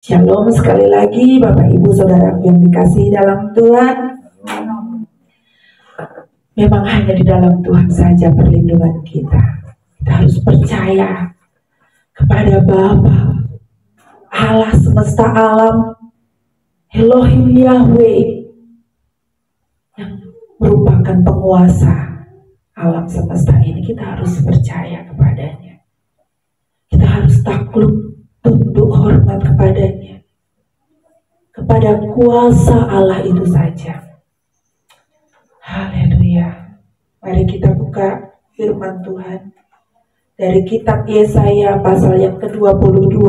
Shalom sekali lagi Bapak Ibu Saudara yang dikasihi dalam Tuhan. Memang hanya di dalam Tuhan saja perlindungan kita. Kita harus percaya kepada Bapa, Allah semesta alam, Elohim Yahweh, yang merupakan penguasa alam semesta ini. Kita harus percaya kepadanya. Kita harus takluk, tunduk hormat kepadanya, kepada kuasa Allah itu saja. Haleluya. Mari kita buka firman Tuhan dari kitab Yesaya pasal yang ke-22.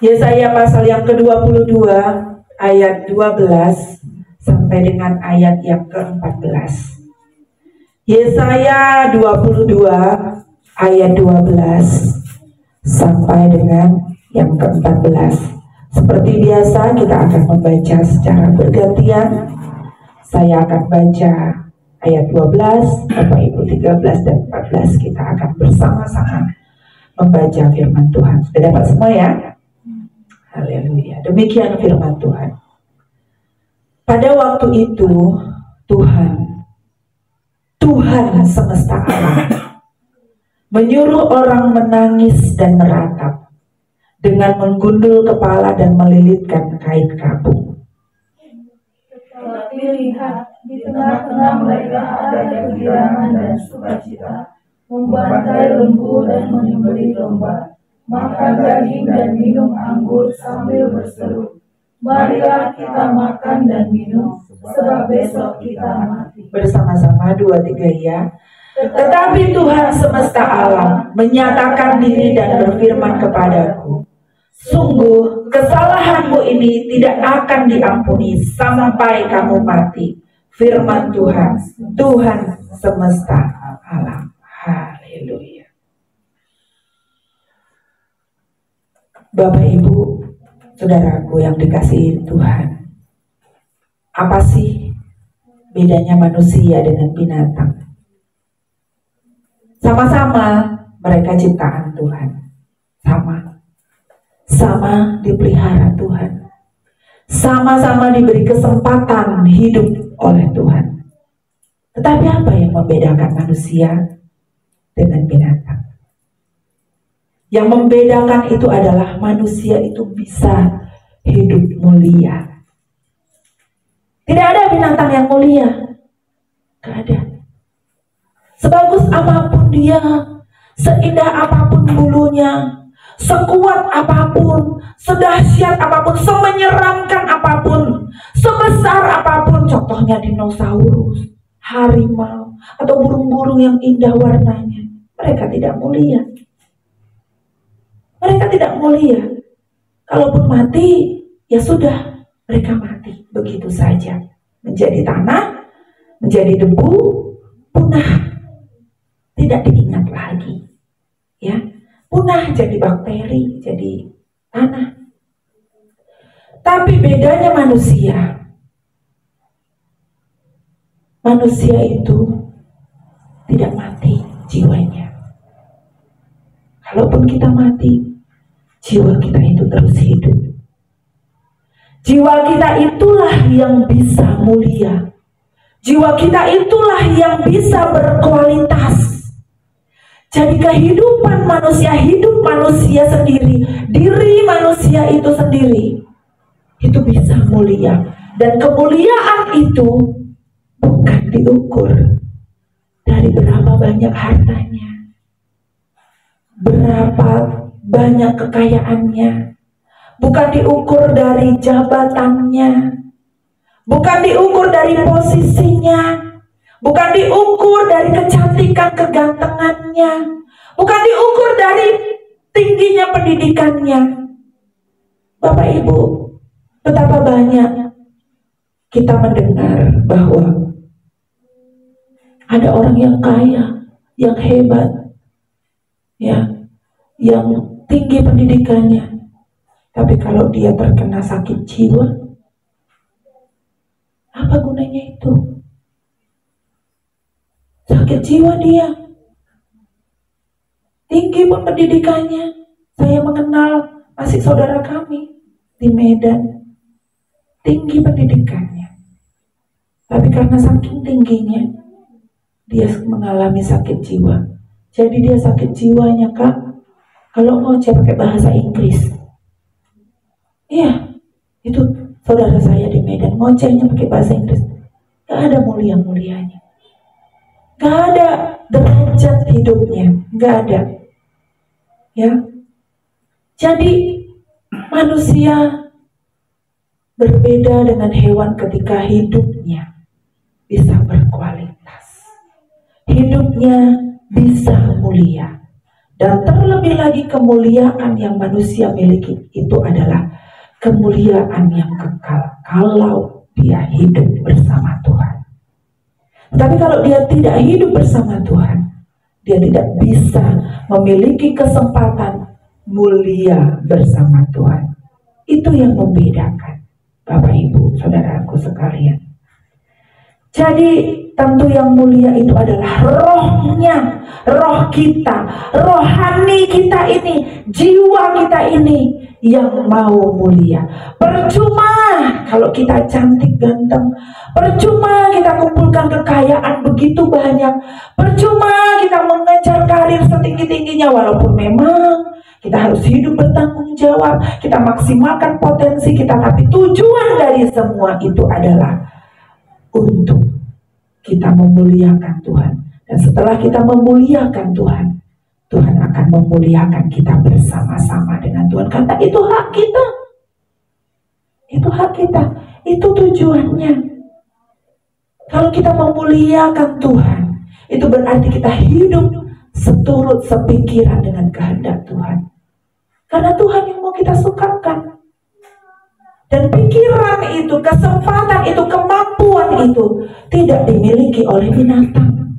Yesaya pasal yang ke-22 ayat 12 sampai dengan ayat yang ke-14. Yesaya 22 ayat 12 sampai dengan yang ke-14. Seperti biasa kita akan membaca secara bergantian. Saya akan baca ayat 12, Bapak Ibu 13 dan 14. Kita akan bersama-sama membaca firman Tuhan. Sudah dapat semua ya? Haleluya. Demikian firman Tuhan. Pada waktu itu Tuhan semesta alam menyuruh orang menangis dan meratap dengan menggundul kepala dan melilitkan kain kapur. Tetapi lihat, di tengah-tengah mereka ada kegirangan dan sukacita, membantai lembu dan menyembelih domba, makan daging dan minum anggur sambil berseru, marilah kita makan dan minum, sebab besok kita mati. Bersama-sama 2, 3 ya. Tetapi Tuhan semesta alam menyatakan diri dan berfirman kepadaku, sungguh kesalahanmu ini tidak akan diampuni sampai kamu mati. Firman Tuhan, Tuhan semesta alam. Haleluya. Bapak Ibu, saudaraku yang dikasihi Tuhan, apa sih bedanya manusia dengan binatang? Sama-sama mereka ciptaan Tuhan. Sama dipelihara Tuhan. Sama-sama diberi kesempatan hidup oleh Tuhan. Tetapi apa yang membedakan manusia dengan binatang? Yang membedakan itu adalah manusia itu bisa hidup mulia. Tidak ada binatang yang mulia. Tidak ada. Sebagus apapun dia, seindah apapun bulunya, sekuat apapun, sedahsyat apapun, semenyeramkan apapun, sebesar apapun, contohnya dinosaurus, harimau, atau burung-burung yang indah warnanya, mereka tidak mulia. Mereka tidak mulia. Kalaupun mati, ya sudah, mereka mati begitu saja, menjadi tanah, menjadi debu, punah. Tidak diingat lagi, ya, punah jadi bakteri, jadi tanah. Tapi bedanya manusia itu tidak mati jiwanya. Kalaupun kita mati, jiwa kita itu terus hidup. Jiwa kita itulah yang bisa mulia. Jiwa kita itulah yang bisa berkualitas. Jadi kehidupan manusia, hidup manusia sendiri, diri manusia itu sendiri, itu bisa mulia. Dan kemuliaan itu bukan diukur dari berapa banyak hartanya, berapa banyak kekayaannya, bukan diukur dari jabatannya, bukan diukur dari posisinya, bukan diukur dari kecantikan kegantengannya, bukan diukur dari tingginya pendidikannya. Bapak Ibu, betapa banyak kita mendengar bahwa ada orang yang kaya, yang hebat, ya, yang tinggi pendidikannya, tapi kalau dia terkena sakit jiwa, apa gunanya itu? Sakit jiwa dia, tinggi pun pendidikannya. Saya mengenal masih saudara kami di Medan, tinggi pendidikannya. Tapi karena saking tingginya, dia mengalami sakit jiwa. Jadi dia sakit jiwanya, Kak, kalau ngoceh pakai bahasa Inggris. Iya, itu saudara saya di Medan, ngocehnya pakai bahasa Inggris. Gak ada mulia-mulianya. Gak ada derajat hidupnya. Gak ada. Ya. Jadi manusia berbeda dengan hewan ketika hidupnya bisa berkualitas, hidupnya bisa mulia. Dan terlebih lagi kemuliaan yang manusia miliki itu adalah kemuliaan yang kekal kalau dia hidup bersama Tuhan. Tapi kalau dia tidak hidup bersama Tuhan, dia tidak bisa memiliki kesempatan mulia bersama Tuhan. Itu yang membedakan, Bapak Ibu, saudaraku sekalian. Jadi tentu yang mulia itu adalah rohnya, roh kita, rohani kita ini, jiwa kita ini yang mau mulia. Percuma kalau kita cantik ganteng, percuma kita kumpulkan kekayaan begitu banyak, percuma kita mengejar karir setinggi-tingginya, walaupun memang kita harus hidup bertanggung jawab, kita maksimalkan potensi kita, tapi tujuan dari semua itu adalah untuk kita memuliakan Tuhan. Dan setelah kita memuliakan Tuhan, Tuhan akan memuliakan kita bersama-sama dengan Tuhan. Karena itu hak kita. Itu hak kita. Itu tujuannya. Kalau kita memuliakan Tuhan, itu berarti kita hidup seturut sepikiran dengan kehendak Tuhan. Karena Tuhan yang mau kita sukakan. Dan pikiran itu, kesempatan itu, kemampuan itu tidak dimiliki oleh binatang.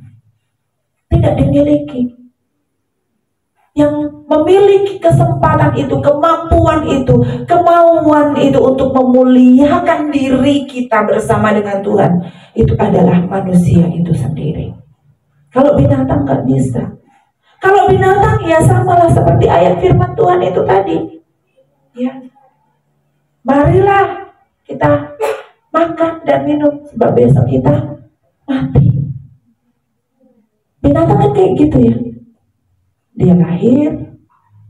Tidak dimiliki. Yang memiliki kesempatan itu, kemampuan itu, kemauan itu untuk memuliakan diri kita bersama dengan Tuhan, itu adalah manusia itu sendiri. Kalau binatang gak bisa. Kalau binatang ya samalah seperti ayat firman Tuhan itu tadi. Ya. Marilah kita makan dan minum, sebab besok kita mati. Binatang kan kayak gitu ya. Dia lahir,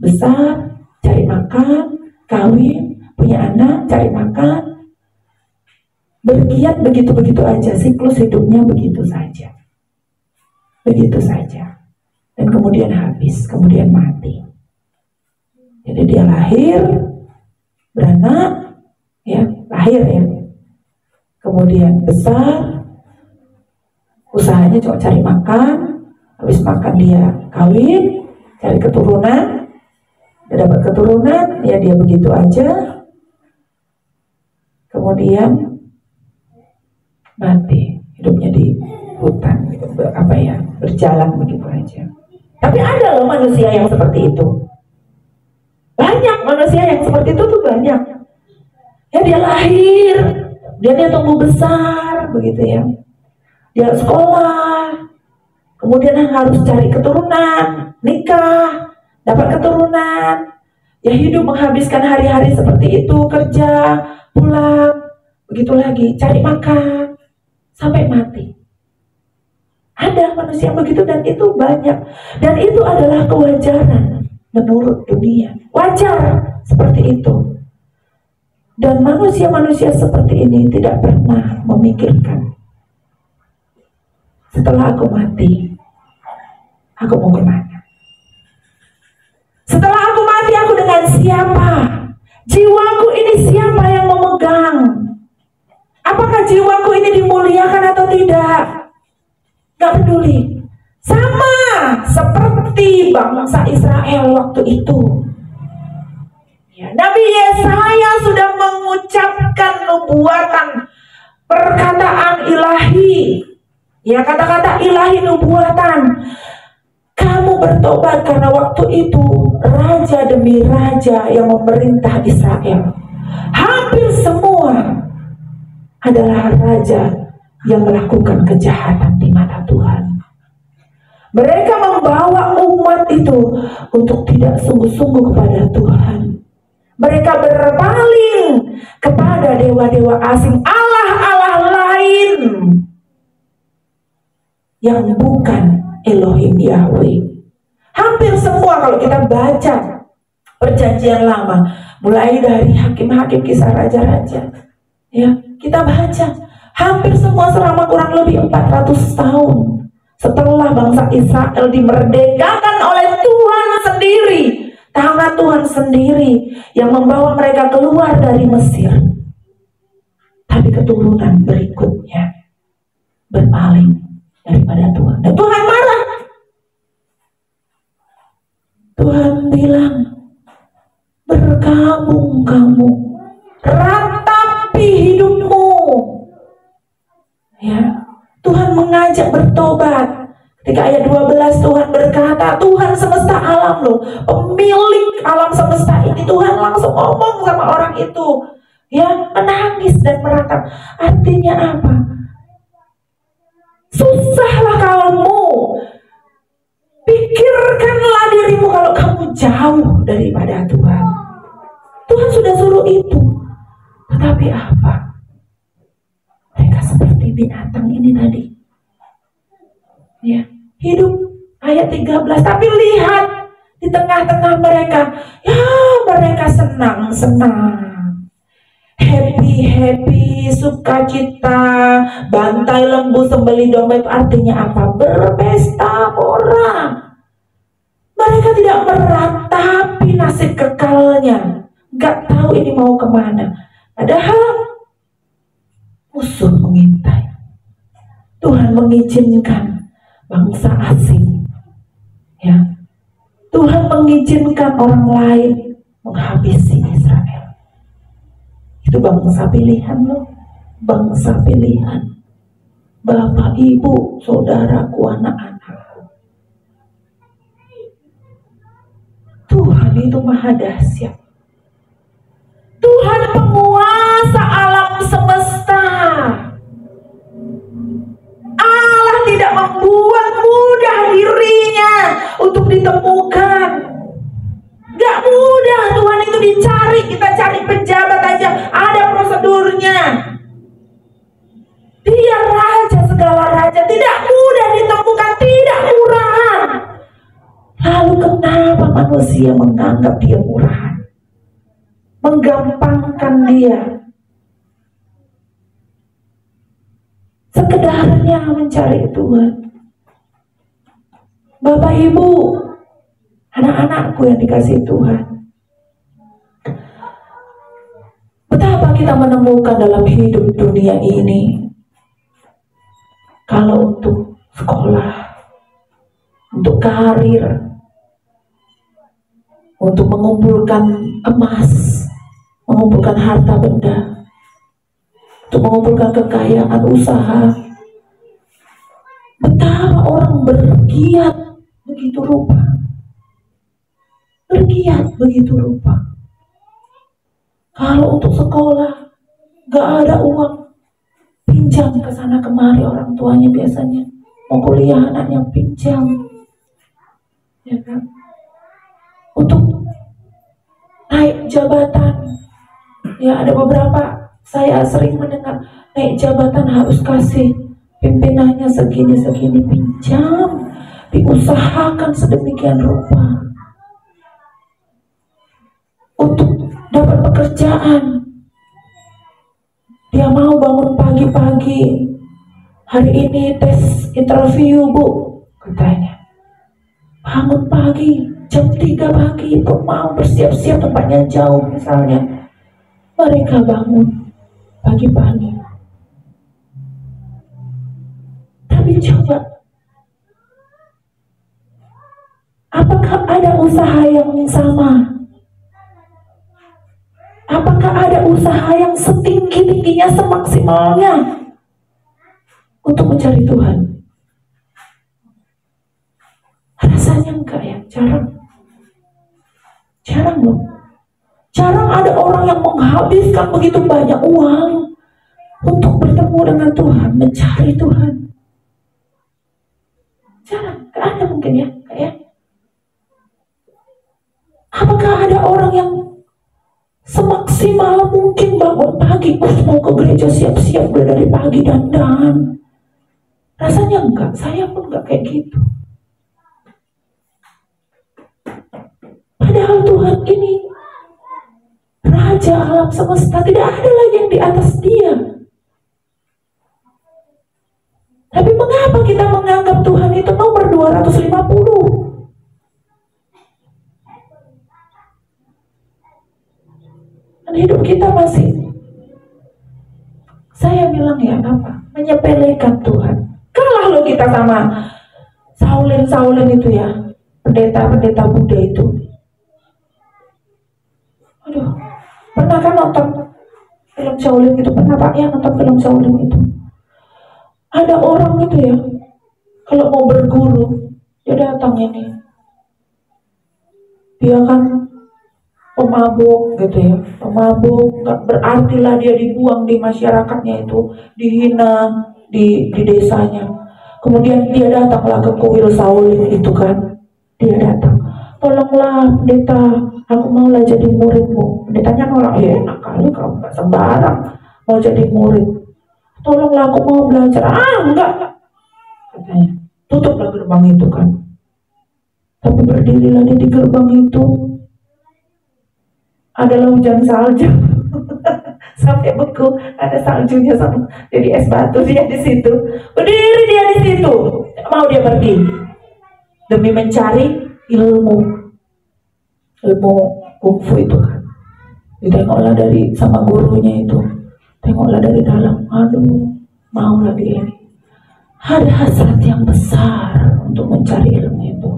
besar, cari makan, kawin, punya anak, cari makan. Bergiat begitu-begitu aja, siklus hidupnya begitu saja. Begitu saja. Dan kemudian habis, kemudian mati. Jadi dia lahir, beranak, ya, lahir ya. Kemudian besar, usahanya cuma cari makan, habis makan dia kawin, cari keturunan, dia dapat keturunan, ya dia begitu aja. Kemudian mati, hidupnya di hutan, berjalan begitu aja. Tapi ada loh manusia yang seperti itu. Banyak manusia yang seperti itu tuh banyak. Ya dia lahir, dia tumbuh besar begitu ya. Dia sekolah, kemudian harus cari keturunan, nikah, dapat keturunan. Ya hidup menghabiskan hari-hari seperti itu, kerja, pulang, begitu lagi, cari makan, sampai mati. Ada manusia begitu dan itu banyak. Dan itu adalah kewajaran menurut dunia. Wajar seperti itu. Dan manusia-manusia seperti ini tidak pernah memikirkan, setelah aku mati, aku mau kemana? Setelah aku mati, aku dengan siapa? Jiwaku ini siapa yang memegang? Apakah jiwaku ini dimuliakan atau tidak? Gak peduli. Sama seperti bangsa Israel waktu itu. Ya, Nabi Yesaya sudah mengucapkan nubuatan, perkataan ilahi. Ya, kata-kata ilahi nubuatan. Kamu bertobat karena waktu itu raja demi raja yang memerintah Israel, hampir semua adalah raja yang melakukan kejahatan di mata Tuhan. Mereka membawa umat itu untuk tidak sungguh-sungguh kepada Tuhan. Mereka berpaling kepada dewa-dewa asing, Allah-Allah lain yang bukan Elohim Yahweh. Hampir semua kalau kita baca Perjanjian Lama, mulai dari Hakim-Hakim, Kisah Raja-Raja, ya, kita baca hampir semua selama kurang lebih 400 tahun setelah bangsa Israel dimerdekakan oleh Tuhan sendiri, tangan Tuhan sendiri yang membawa mereka keluar dari Mesir. Tapi keturunan berikutnya berpaling daripada Tuhan, dan Tuhan marah. Tuhan bilang, berkabung kamu, ratapi hidupmu. Ya, Tuhan mengajak bertobat. Ketika ayat 12 Tuhan berkata, Tuhan semesta alam loh, pemilik alam semesta ini, Tuhan langsung ngomong sama orang itu, ya, menangis dan meratap. Artinya apa? Susahlah kamu, pikirkanlah dirimu kalau kamu jauh daripada Tuhan. Tuhan sudah suruh itu, tetapi apa? Mereka seperti binatang ini tadi, ya, hidup. Ayat 13, tapi lihat di tengah-tengah mereka, ya, mereka senang-senang, happy, sukacita, bantai lembu, sembelih domba. Itu artinya apa? Berpesta pora. Mereka tidak meratapi nasib kekalnya, gak tahu ini mau kemana. Padahal musuh mengintai. Tuhan mengizinkan bangsa asing, ya, Tuhan mengizinkan orang lain menghabisi Israel. Itu bangsa pilihan loh, bangsa pilihan. Bapak, ibu, saudaraku, anak-anakku. Tuhan itu maha dahsyat. Tuhan penguasa alam semesta. Allah tidak membuat mudah dirinya untuk ditemukan. Gak mudah Tuhan itu dicari. Kita cari pejabat aja, ada prosedurnya. Dia raja segala raja, tidak mudah ditemukan, tidak murahan. Lalu kenapa manusia menganggap dia murahan? Menggampangkan dia, sekedarnya mencari Tuhan. Bapak ibu, anak-anakku yang dikasihi Tuhan, betapa kita menemukan dalam hidup dunia ini, kalau untuk sekolah, untuk karir, untuk mengumpulkan emas, mengumpulkan harta benda, untuk mengumpulkan kekayaan usaha, betapa orang bergiat begitu rupa, bergiat begitu rupa. Kalau untuk sekolah gak ada uang, pinjam ke sana kemari orang tuanya, biasanya mau kuliah anaknya pinjam, ya kan? Untuk naik jabatan, ya ada beberapa saya sering mendengar naik jabatan harus kasih pimpinannya segini-segini, pinjam, diusahakan sedemikian rupa untuk dapat pekerjaan. Dia mau bangun pagi-pagi, hari ini tes interview bu, katanya bangun pagi jam 3 pagi untuk mau bersiap-siap, tempatnya jauh misalnya. Mereka bangun pagi-pagi. Tapi coba, apakah ada usaha yang sama? Apakah ada usaha yang setinggi-tingginya, semaksimalnya untuk mencari Tuhan? Rasanya enggak ya, jarang loh. Jarang ada orang yang menghabiskan begitu banyak uang untuk bertemu dengan Tuhan, mencari Tuhan. Jarang, enggak ada mungkin ya, kayak. Apakah ada orang yang Semaksimal mungkin bangun pagi, mau ke gereja siap-siap udah dari pagi dandan. Rasanya enggak, saya pun enggak kayak gitu. Padahal Tuhan ini Raja alam semesta, tidak ada lagi yang di atas Dia. Tapi mengapa kita menganggap Tuhan itu nomor 250? Dan hidup kita masih, saya bilang ya apa? Menyepelekan Tuhan. Kalah lo kita sama Saulin itu ya, pendeta Buddha itu. Aduh, pernah kan nonton film Shaolin itu? Pernah Pak ya nonton film Shaolin itu? Ada orang itu ya, kalau mau berguru, dia datang ini. Dia kan pemabuk gitu ya, pemabuk, gak berarti lah dia dibuang di masyarakatnya itu, dihina di desanya. Kemudian dia datanglah ke kuil Shaolin itu kan, dia datang, tolonglah pendeta, aku maulah jadi muridmu. Pendetanya nolak, ya enak kali kamu gak sembarang mau jadi murid, tolonglah aku mau belajar. Enggak, katanya, tutuplah gerbang itu kan. Tapi berdirilah dia di gerbang itu, adalah hujan salju sampai beku, ada saljunya sama jadi es batu. Dia di situ berdiri, dia di situ, mau dia pergi demi mencari ilmu kungfu itu kan. Ditengoklah dari sama gurunya itu, tengoklah dari dalam, aduh maulah dia ini, ada hasrat yang besar untuk mencari ilmu itu.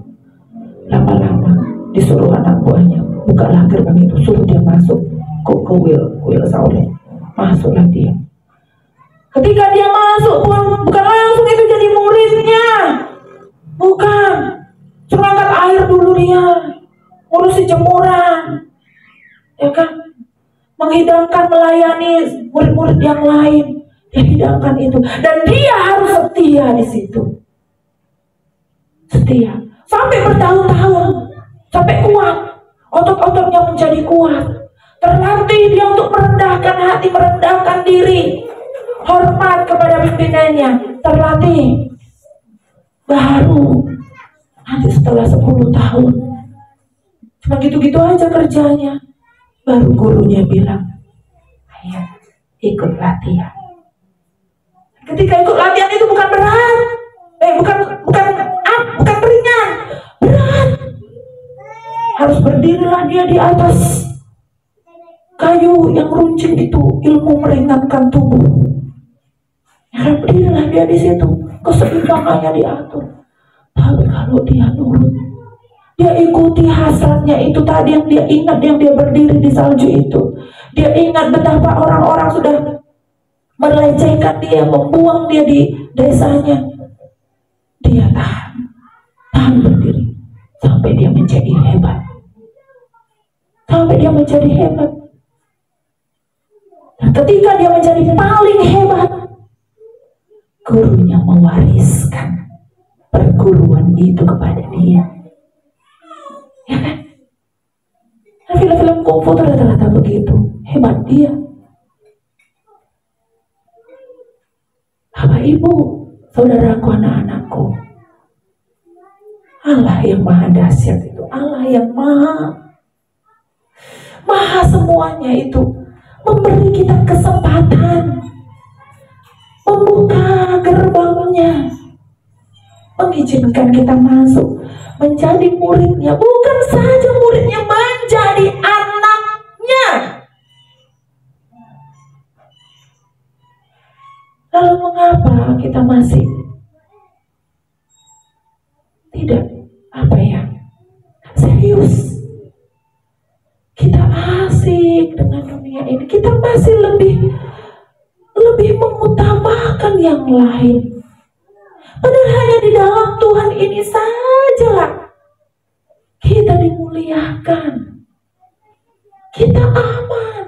Lama-lama disuruh anak buahnya, bukalah gerbang itu, suruh dia masuk ke kuil Shaolin. Masuklah dia. Ketika dia masuk pun bukan langsung itu jadi muridnya, bukan. Suruh angkat air dulu dia, ngurusi jemuran, ya kan, menghidangkan, melayani murid-murid yang lain. Dia hidangkan itu, dan dia harus setia di situ, setia sampai bertahun-tahun, sampai kuat, otot-ototnya menjadi kuat, terlatih dia untuk merendahkan hati, merendahkan diri, hormat kepada pimpinannya, terlatih. Baru nanti setelah 10 tahun, cuma gitu-gitu aja kerjanya, baru gurunya bilang, ayo ikut latihan. Ketika ikut latihan itu bukan berat, bukan ringan, berat. Harus berdirilah dia di atas kayu yang runcing itu, ilmu meringankan tubuh. Harus berdirilah dia di situ, keseimbangannya diatur. Tapi kalau dia nurut, dia ikuti hasratnya itu tadi yang dia ingat, yang dia berdiri di salju itu. Dia ingat betapa orang-orang sudah melecehkan dia, membuang dia di desanya. Dia tahan berdiri sampai dia menjadi hebat. Sampai dia menjadi hebat. Dan ketika dia menjadi paling hebat, gurunya mewariskan perguruan itu kepada dia. Ya kan? Nah, film-film kungfu itu rata-rata begitu. Hebat dia. Bapak Ibu, saudaraku, anak-anakku, Allah yang maha dahsyat itu, Allah yang maha semuanya itu, memberi kita kesempatan, membuka gerbangnya, mengizinkan kita masuk, menjadi muridnya. Bukan saja muridnya, menjadi anaknya. Lalu mengapa kita masih tidak serius? Kita asik dengan dunia ini, kita masih lebih mengutamakan yang lain. Padahal hanya di dalam Tuhan ini sajalah kita dimuliakan, kita aman.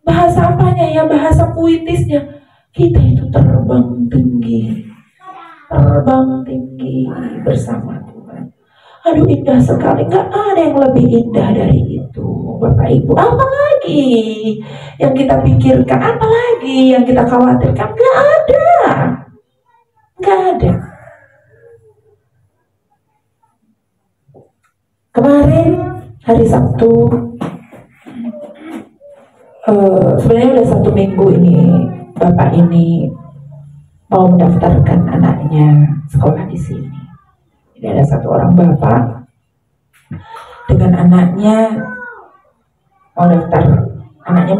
Bahasa apanya ya, bahasa puitisnya, kita itu terbang tinggi bersama Tuhan. Aduh, indah sekali. Nggak ada yang lebih indah dari itu, Bapak Ibu. Apa lagi yang kita pikirkan? Apa lagi yang kita khawatirkan? Nggak ada. Nggak ada. Kemarin hari Sabtu, sebenarnya udah 1 minggu ini Bapak ini mau mendaftarkan anaknya sekolah di sini. Ini ada 1 orang bapak dengan anaknya mau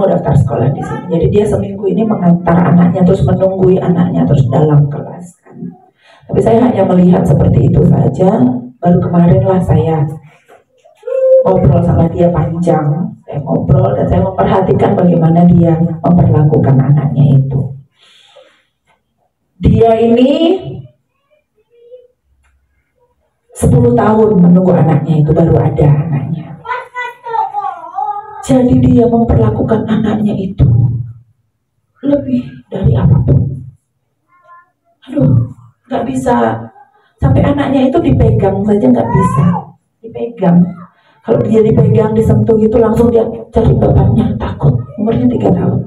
daftar sekolah di sini. Jadi dia seminggu ini mengantar anaknya, terus menunggui anaknya terus dalam kelas kan. Tapi saya hanya melihat seperti itu saja. Baru kemarin lah saya ngobrol sama dia panjang. Saya ngobrol dan saya memperhatikan bagaimana dia memperlakukan anaknya itu. Dia ini 10 tahun menunggu anaknya itu baru ada anaknya. Jadi dia memperlakukan anaknya itu lebih dari apapun. Aduh, nggak bisa. Sampai anaknya itu dipegang saja nggak bisa. Dipegang. Kalau dia dipegang, disentuh itu langsung dia cari bapaknya, takut. Umurnya 3 tahun.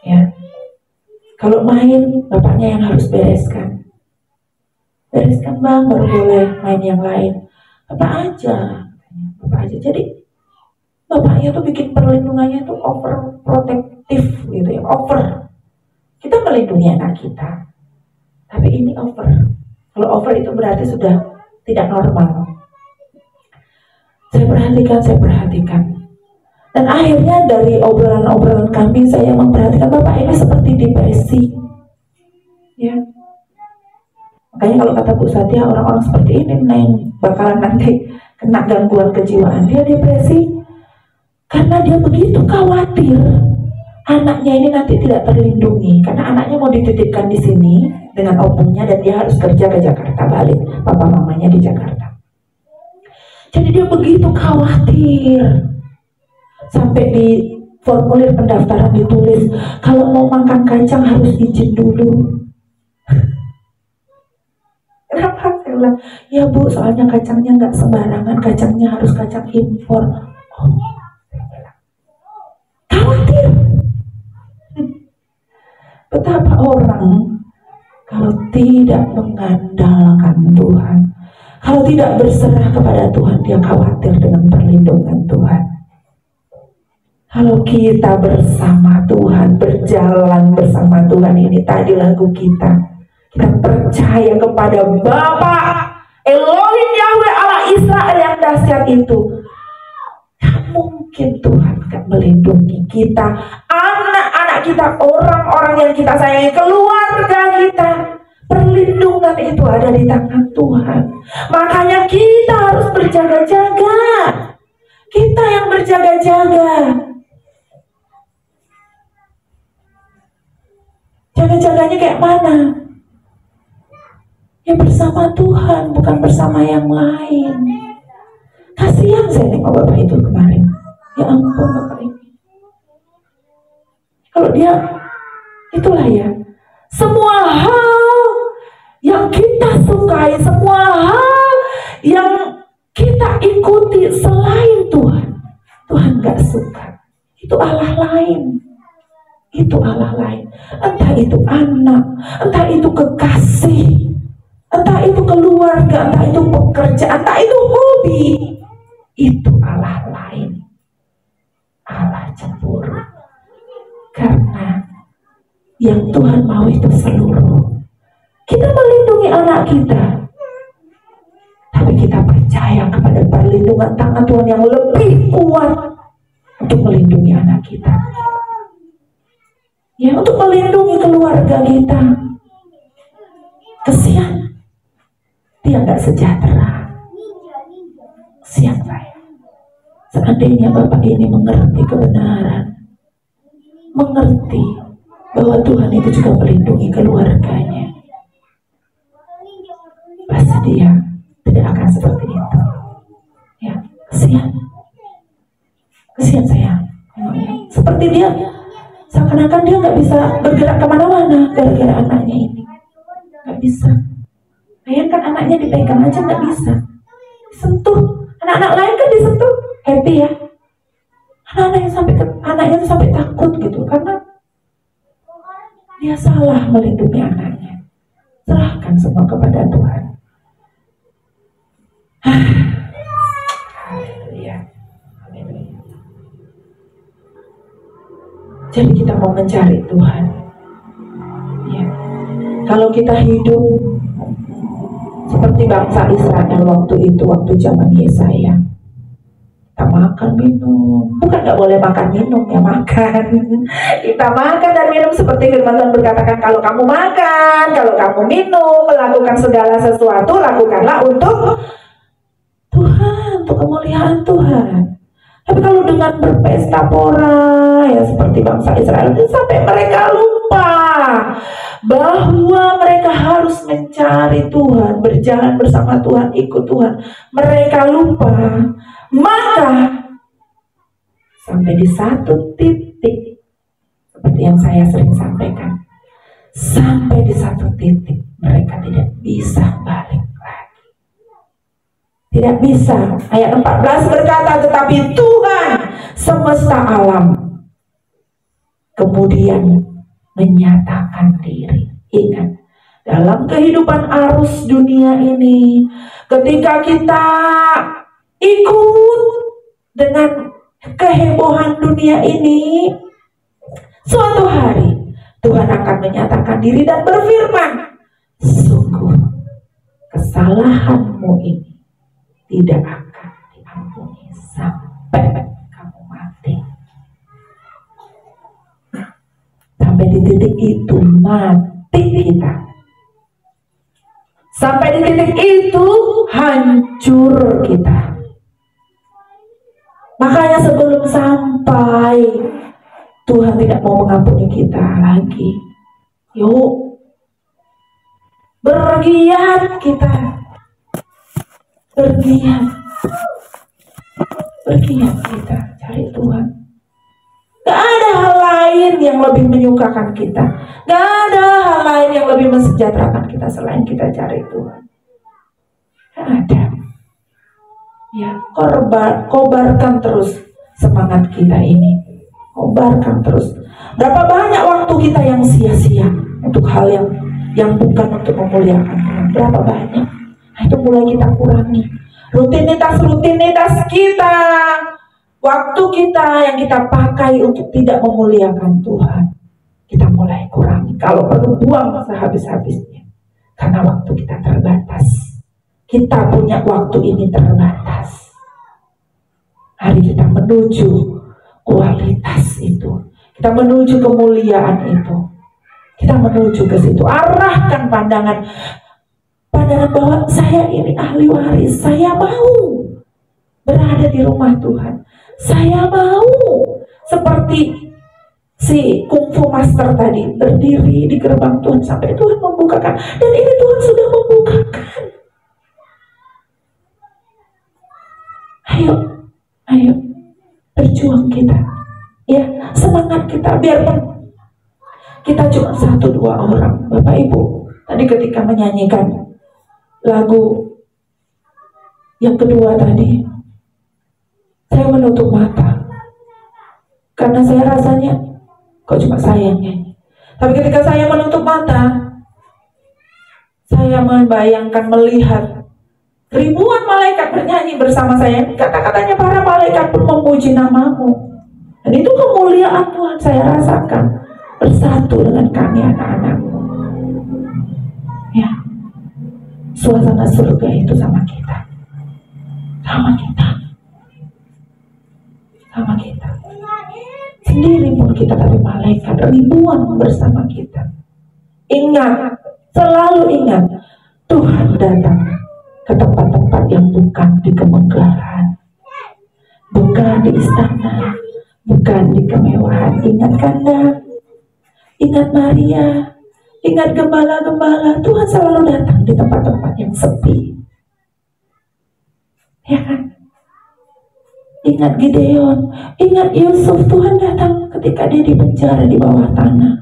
Ya. Kalau main, bapaknya yang harus bereskan. Bereskan bang, baru boleh main yang lain. Bapak aja. Jadi bapaknya tuh bikin perlindungannya tuh overprotective gitu ya, over. Kita melindungi anak kita, tapi ini over. Kalau over itu berarti sudah tidak normal. Saya perhatikan. Dan akhirnya dari obrolan-obrolan kami, saya memperhatikan bapak ini seperti depresi. Ya. Makanya kalau kata Bu Satya, orang-orang seperti ini yang bakalan nanti kena gangguan kejiwaan. Dia depresi karena dia begitu khawatir anaknya ini nanti tidak terlindungi. Karena anaknya mau dititipkan di sini dengan opungnya dan dia harus kerja ke Jakarta balik. Papa mamanya di Jakarta. Jadi dia begitu khawatir. Sampai di formulir pendaftaran ditulis, kalau mau makan kacang harus izin dulu. Kenapa? Saya bilang, ya Bu, soalnya kacangnya nggak sembarangan, kacangnya harus kacang impor. Oh, khawatir. Betapa orang kalau tidak mengandalkan Tuhan, kalau tidak berserah kepada Tuhan, dia khawatir dengan perlindungan Tuhan. Kalau kita bersama Tuhan, berjalan bersama Tuhan, ini tadi lagu kita percaya kepada Bapa Elohim Yahweh Allah Israel yang dahsyat itu. Tak mungkin Tuhan akan melindungi kita, anak-anak kita, orang-orang yang kita sayangi, keluarga kita. Perlindungan itu ada di tangan Tuhan. Makanya kita harus berjaga-jaga. Kita yang berjaga-jaga. Jaga-jaganya kayak mana? Ya bersama Tuhan, bukan bersama yang lain. Kasihan saya nengok bapak itu kemarin. Ya ampun bapak ini. Kalau dia, itulah ya. Semua hal yang kita sukai, semua hal yang kita ikuti selain Tuhan, Tuhan gak suka. Itu Allah lain. Itu Allah lain. Entah itu anak, entah itu kekasih, entah itu keluarga, entah itu pekerjaan, entah itu hobi. Itu Allah lain. Allah cemburu. Karena yang Tuhan mau itu seluruh. Kita melindungi anak kita, tapi kita percaya kepada perlindungan tangan Tuhan yang lebih kuat untuk melindungi anak kita. Ya, untuk melindungi keluarga kita. Kesian, dia nggak sejahtera. Kesian saya. Seandainya Bapak ini mengerti kebenaran, mengerti bahwa Tuhan itu juga melindungi keluarganya, pasti dia tidak akan seperti itu. Ya, kesian. Kesian saya. Seperti dia, seakan-akan dia nggak bisa bergerak kemana-mana gara-gara anaknya ini. Nggak bisa. Bayangkan anaknya dipegang aja nggak bisa. disentuh, anak-anak lain kan disentuh happy ya. Anaknya sampai takut gitu karena dia salah melindungi anaknya. Serahkan semua kepada Tuhan. Haleluya. Haleluya. Jadi kita mau mencari Tuhan. Ya. Kalau kita hidup seperti bangsa Israel waktu itu, waktu zaman Yesaya, kita makan minum, bukan nggak boleh makan minum ya, makan. Kita makan dan minum seperti firman Tuhan berkatakan, kalau kamu makan, kalau kamu minum, melakukan segala sesuatu, lakukanlah untuk Tuhan, untuk kemuliaan Tuhan. Tapi kalau dengan berpesta pora ya seperti bangsa Israel itu, sampai mereka lupa bahwa mereka harus mencari Tuhan, berjalan bersama Tuhan, ikut Tuhan. Mereka lupa. Maka sampai di satu titik, seperti yang saya sering sampaikan, sampai di satu titik mereka tidak bisa balik lagi. Tidak bisa. Ayat 14 berkata, tetapi Tuhan semesta alam kemudian menyatakan diri. Ingat, dalam kehidupan arus dunia ini, ketika kita ikut dengan kehebohan dunia ini, suatu hari Tuhan akan menyatakan diri dan berfirman, sungguh kesalahanmu ini tidak akan diampuni sampai kamu mati. Sampai di titik itu mati kita. Sampai di titik itu hancur kita. Makanya sebelum sampai, Tuhan tidak mau mengampuni kita lagi. Yuk, bergiat kita. Bergiat kita cari Tuhan. Gak ada hal lain yang lebih menyukakan kita. Gak ada hal lain yang lebih mensejahterakan kita selain kita cari Tuhan. Gak ada. Ya, kobarkan terus semangat kita ini. Kobarkan terus. Berapa banyak waktu kita yang sia-sia untuk hal yang bukan untuk memuliakan Tuhan. Berapa banyak? Nah, itu mulai kita kurangi. Rutinitas kita, waktu kita yang kita pakai untuk tidak memuliakan Tuhan, kita mulai kurangi. Kalau perlu buang sehabis-habisnya. Karena waktu kita terbatas. Kita punya waktu ini terbatas. Hari kita menuju kualitas itu. Kita menuju kemuliaan itu. Kita menuju ke situ. Arahkan pandangan bahwa saya ini ahli waris. Saya mau berada di rumah Tuhan. Saya mau seperti si kungfu master tadi, berdiri di gerbang Tuhan sampai Tuhan membukakan. Dan ini Tuhan sudah membukakan. Ayo, berjuang kita, ya, semangat kita. Biarpun kita cuma 1-2 orang, Bapak Ibu. Tadi ketika menyanyikan lagu yang kedua tadi, saya menutup mata karena saya rasanya kok cuma saya yang nyanyi. Tapi ketika saya menutup mata, saya membayangkan melihat ribuan malaikat bernyanyi bersama saya. Kata-katanya para malaikat pun memuji namamu. Dan itu kemuliaan Tuhan saya rasakan bersatu dengan kami anak-anakmu. Ya, suasana surga itu sama kita. Sama kita. Sendiri pun kita, tapi malaikat ribuan bersama kita. Ingat, selalu ingat, Tuhan datang ke tempat-tempat yang bukan di kemegahan, bukan di istana, bukan di kemewahan. Ingat Kanda, ingat Maria, ingat gembala-gembala. Tuhan selalu datang di tempat-tempat yang sepi, ya kan? Ingat Gideon, ingat Yusuf. Tuhan datang ketika dia dipenjara di bawah tanah,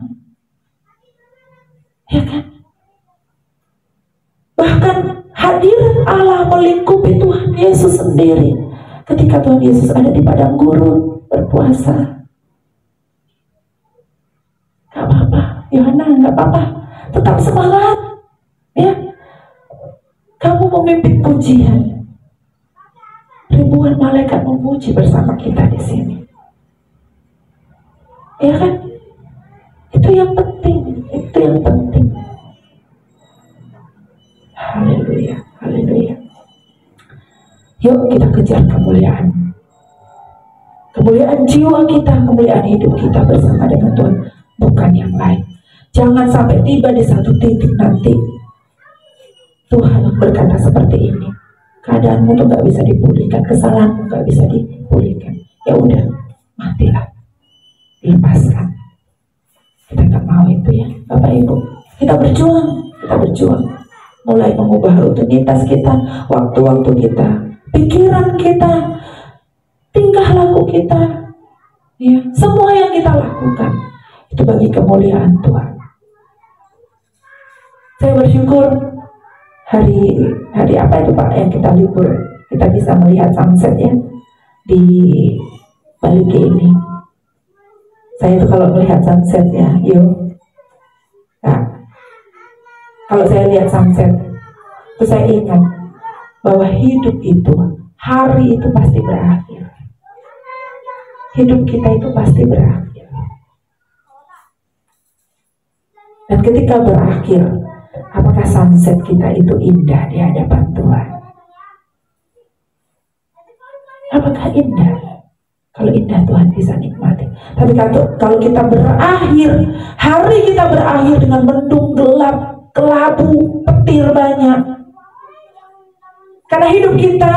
ya kan? Bahkan hadirat Allah melingkupi Tuhan Yesus sendiri. Ketika Tuhan Yesus ada di padang gurun berpuasa, gak apa-apa, Yohana, gak apa-apa, tetap semangat, ya. Kamu memimpin pujian, ribuan malaikat memuji bersama kita di sini, ya kan? Itu yang penting, itu yang penting. Haleluya, haleluya. Yuk kita kejar kemuliaan. Kemuliaan jiwa kita, kemuliaan hidup kita bersama dengan Tuhan, bukan yang lain. Jangan sampai tiba di satu titik nanti Tuhan berkata seperti ini, keadaanmu tuh gak bisa dipulihkan, kesalahanmu gak bisa dipulihkan. Ya udah, matilah, lepaskan. Kita gak mau itu ya, Bapak Ibu. Kita berjuang, mulai mengubah rutinitas kita, waktu-waktu kita, pikiran kita, tingkah laku kita, ya, semua yang kita lakukan itu bagi kemuliaan Tuhan. Saya bersyukur hari apa itu Pak yang kita libur, kita bisa melihat sunset ya di Bali ini. Saya itu kalau melihat sunset ya, nah, kalau saya lihat sunset itu saya ingat bahwa hidup itu, hari itu pasti berakhir. Hidup kita itu pasti berakhir. Dan ketika berakhir, apakah sunset kita itu indah di hadapan Tuhan? Apakah indah? Kalau indah Tuhan bisa nikmati. Tapi kalau kita berakhir, hari kita berakhir dengan mendung gelap, kelabu, petir banyak. Karena hidup kita,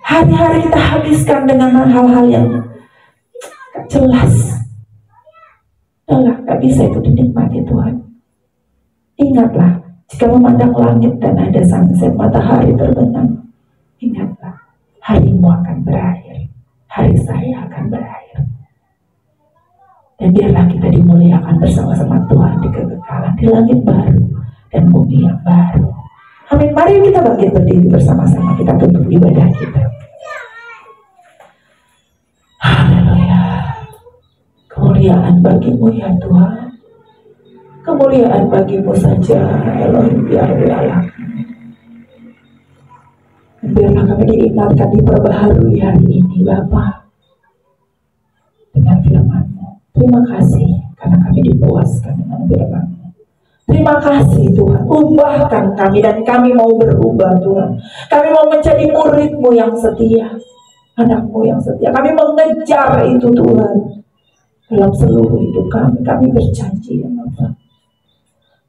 hari-hari kita habiskan dengan hal-hal yang gak jelas. Gak bisa itu dinikmati Tuhan. Ingatlah, jika memandang langit dan ada sunset, matahari terbenam, ingatlah, harimu akan berakhir, hari saya akan berakhir. Dan biarlah kita dimuliakan bersama-sama Tuhan di kekekalan, di langit baru dan bumi yang baru. Amin. Mari kita bangkit berdiri bersama-sama, kita tutup ibadah kita. Haleluya. Kemuliaan bagimu ya Tuhan. Kemuliaan bagimu saja, Elohim Allah. Biarlah kami diingatkan, diperbaharui hari ini Bapa dengan firman-Mu. Terima kasih karena kami dipuaskan dengan firman-Mu. Terima kasih Tuhan, ubahkan kami dan kami mau berubah Tuhan. Kami mau menjadi murid-Mu yang setia, anak-Mu yang setia. Kami mengejar itu Tuhan dalam seluruh hidup kami berjanji ya Bapak.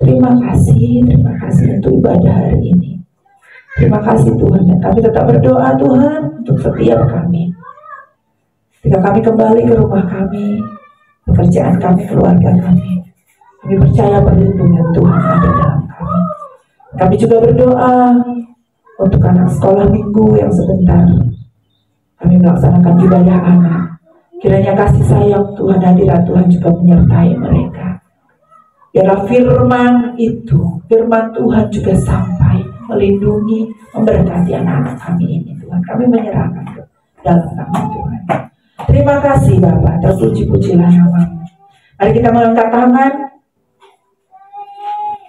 Terima kasih untuk ibadah hari ini. Terima kasih Tuhan, dan kami tetap berdoa Tuhan untuk setiap kami. Ketika kami kembali ke rumah kami, pekerjaan kami, keluarga kami percaya perlindungan Tuhan ada dalam kami. Kami juga berdoa untuk anak sekolah minggu yang sebentar kami melaksanakan ibadah anak. Kiranya kasih sayang Tuhan, hadirat Tuhan juga menyertai mereka. Biarlah firman Tuhan juga sampai melindungi, memberkati anak-anak kami ini Tuhan. Kami menyerahkan ke dalam nama Tuhan. Terima kasih Bapak, terpuji-pujilah nama-Mu. Mari kita mengangkat tangan,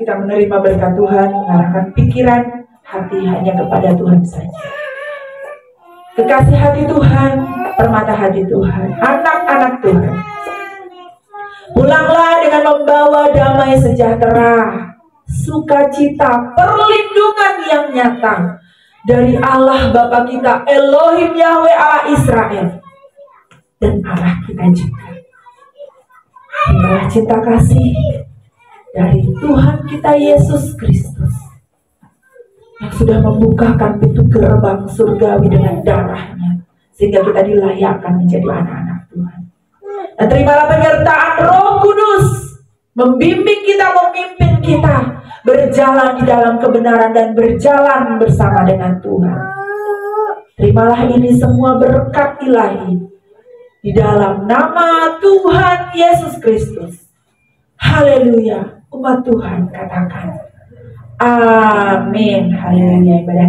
kita menerima berkat Tuhan, mengarahkan pikiran, hati hanya kepada Tuhan saja. Kekasih hati Tuhan, permata hati Tuhan, anak-anak Tuhan, pulanglah dengan membawa damai sejahtera, sukacita, perlindungan yang nyata dari Allah Bapa kita, Elohim Yahweh Allah Israel, dan Allah kita juga. Inilah cinta kasih dari Tuhan kita Yesus Kristus yang sudah membukakan pintu gerbang surgawi dengan darahnya, sehingga kita dilayakkan menjadi anak-anak Tuhan. Dan terimalah penyertaan Roh Kudus membimbing kita, memimpin kita berjalan di dalam kebenaran dan berjalan bersama dengan Tuhan. Terimalah ini semua berkat ilahi di dalam nama Tuhan Yesus Kristus. Haleluya. Umat Tuhan katakan amin. Haleluya. Ibadah